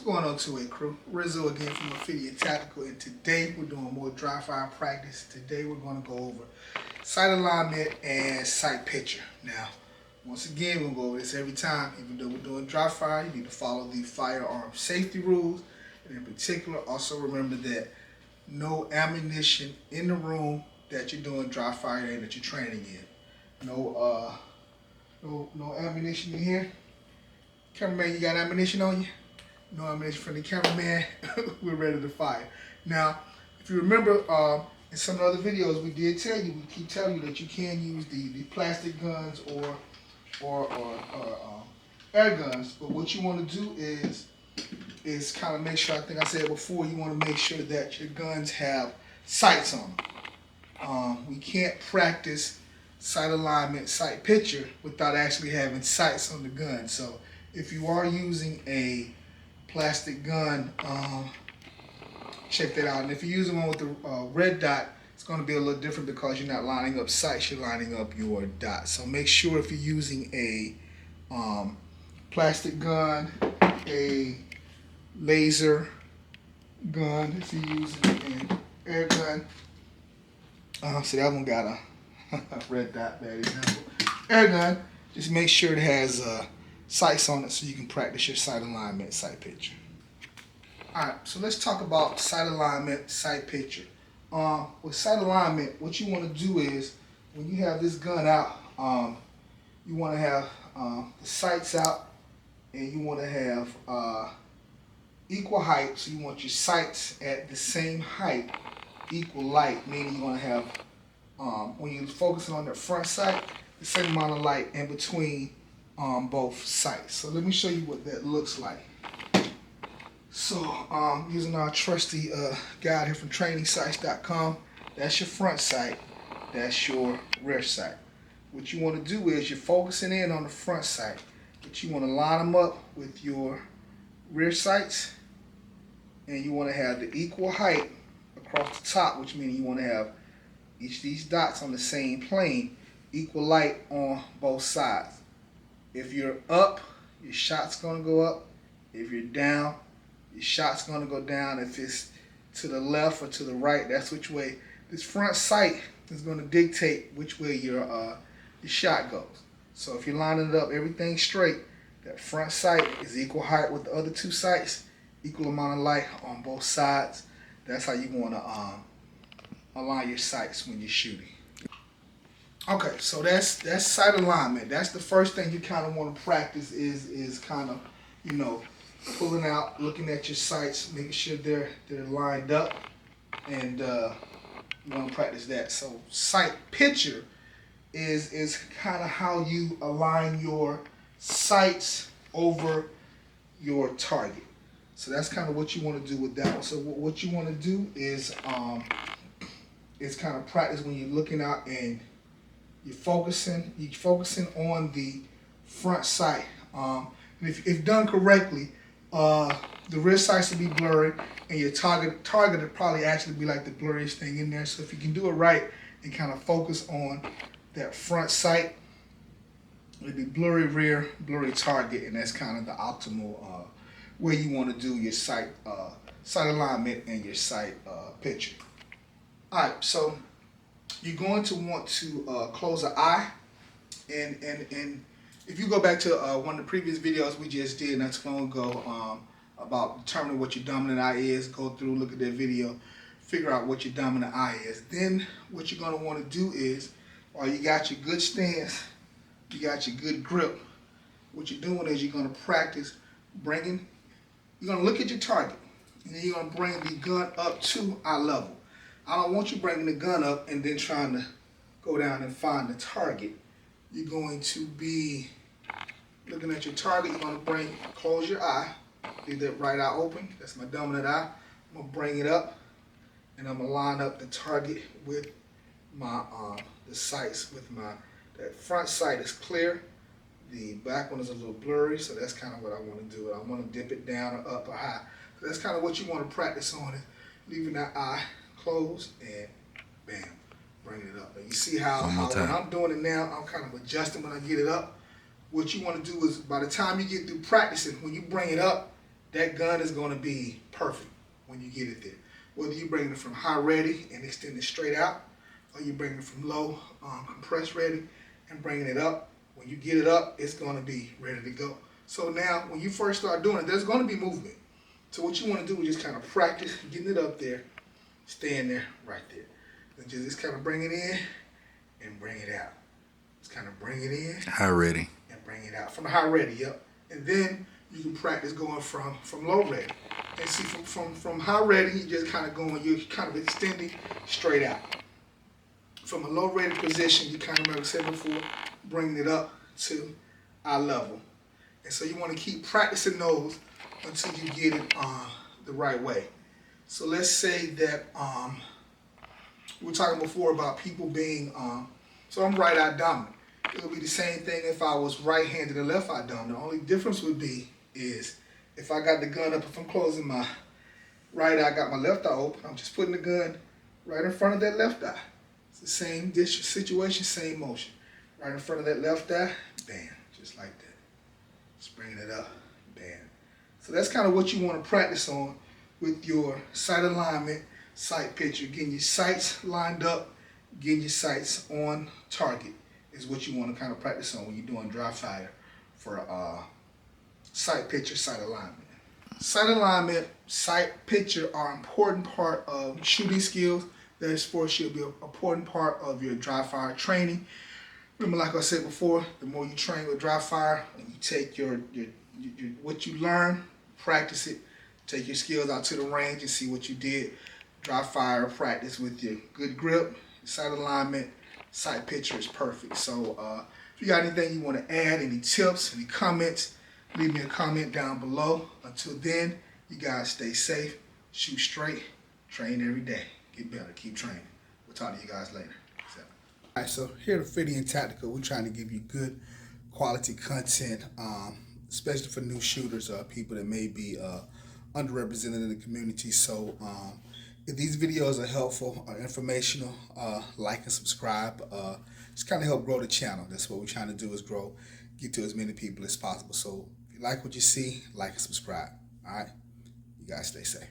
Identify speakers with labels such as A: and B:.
A: going on, 2A crew? Rizzo again from Affiliate Tactical, and today we're doing more dry fire practice. Today we're going to go over sight alignment and sight picture. Now, once again, we're going to go over this every time. Even though we're doing dry fire, you need to follow the firearm safety rules. And in particular, also remember that no ammunition in the room that you're doing dry fire in, that you're training in. No ammunition in here. Cameraman, you got ammunition on you? No ammunition from the cameraman. We're ready to fire. Now, if you remember, in some of the other videos, we did tell you, we keep telling you that you can use the plastic guns or air guns. But what you want to do is kind of make sure, I think I said before, you want to make sure that your guns have sights on them. We can't practice sight alignment, sight picture without actually having sights on the gun. So if you are using a plastic gun, check that out. And if you're using one with the red dot, it's going to be a little different because you're not lining up sights, you're lining up your dots. So make sure if you're using a plastic gun, a laser gun, if you're using an air gun, see that one got a red dot, bad example. Air gun, just make sure it has sights on it so you can practice your sight alignment, sight picture. Alright, so let's talk about sight alignment, sight picture. With sight alignment, what you want to do is, when you have this gun out, you want to have the sights out, and you want to have equal height. So you want your sights at the same height, equal light, meaning you want to have, when you're focusing on the front sight, the same amount of light in between both sights. So let me show you what that looks like. So using our trusty guide here from trainingsights.com, that's your front sight, that's your rear sight. What you want to do is you're focusing in on the front sight, but you want to line them up with your rear sights, and you want to have the equal height across the top, which means you want to have each of these dots on the same plane, equal light on both sides. If you're up, your shot's going to go up. If you're down, your shot's going to go down. If it's to the left or to the right, that's which way. This front sight is going to dictate which way your shot goes. So if you're lining it up, everything straight, that front sight is equal height with the other two sights, equal amount of light on both sides. That's how you want to align your sights when you're shooting. Okay, so that's sight alignment. That's the first thing you kind of want to practice is kind of, you know, pulling out, looking at your sights, making sure they're lined up, and you want to practice that. So sight picture is kind of how you align your sights over your target. So that's kind of what you want to do with that one. So what you want to do is kind of practice when you're looking out and you're focusing on the front sight. And if done correctly, the rear sights will be blurry, and your target will probably actually be like the blurriest thing in there. So if you can do it right and kind of focus on that front sight, it'll be blurry rear, blurry target, and that's kind of the optimal way you want to do your sight alignment and your sight picture. All right, so you're going to want to close an eye, and if you go back to one of the previous videos we just did not too long ago about determining what your dominant eye is, go through, look at that video, figure out what your dominant eye is. Then what you're going to want to do is, while you got your good stance, you got your good grip, what you're doing is you're going to practice bringing, you're going to look at your target, and then you're going to bring the gun up to eye level. I don't want you bringing the gun up and then trying to go down and find the target. You're going to be looking at your target. You're going to close your eye, leave that right eye open. That's my dominant eye. I'm going to bring it up, and I'm going to line up the target with my the sights with that front sight is clear. The back one is a little blurry, so that's kind of what I want to do. I want to dip it down or up or high. So that's kind of what you want to practice on, it, leaving that eye closed, and bam, bring it up. And you see how when I'm doing it now, I'm kind of adjusting when I get it up. What you want to do is, by the time you get through practicing, when you bring it up, that gun is going to be perfect when you get it there. Whether you bring it from high ready and extend it straight out, or you bring it from low compressed ready and bringing it up. When you get it up, it's going to be ready to go. So now, when you first start doing it, there's going to be movement. So what you want to do is just kind of practice getting it up there, staying there, right there. And just kind of bring it in and bring it out. Just kind of bring it in.
B: High ready.
A: And bring it out. From the high ready, yep. And then you can practice going from low ready. And see, from high ready, you just kind of going, you're kind of extending straight out. From a low ready position, you kind of, like I said before, bringing it up to eye level. And so you want to keep practicing those until you get it the right way. So let's say that we were talking before about people being, so I'm right eye dominant. It would be the same thing if I was right-handed and left eye dominant. The only difference would be is if I got the gun up, if I'm closing my right eye, I got my left eye open, I'm just putting the gun right in front of that left eye. It's the same situation, same motion. Right in front of that left eye, bam, just like that. Just bringing it up, bam. So that's kind of what you want to practice on with your sight alignment, sight picture. Getting your sights lined up, getting your sights on target is what you want to kind of practice on when you're doing dry fire for sight picture, sight alignment. Sight alignment, sight picture are an important part of shooting skills. That for should be an important part of your dry fire training. Remember, like I said before, the more you train with dry fire, and you take your what you learn, practice it, take your skills out to the range and see what you did. Dry fire practice with your good grip, sight alignment, sight picture is perfect. So if you got anything you want to add, any tips, any comments, leave me a comment down below. Until then, you guys stay safe, shoot straight, train every day. Get better, keep training. We'll talk to you guys later. All right, so here at Fitty and Tactical, we're trying to give you good quality content, especially for new shooters, people that may be underrepresented in the community. So if these videos are helpful or informational, like and subscribe. Just kind of help grow the channel. That's what we're trying to do, is grow, get to as many people as possible. So if you like what you see, like and subscribe. All right, you guys stay safe.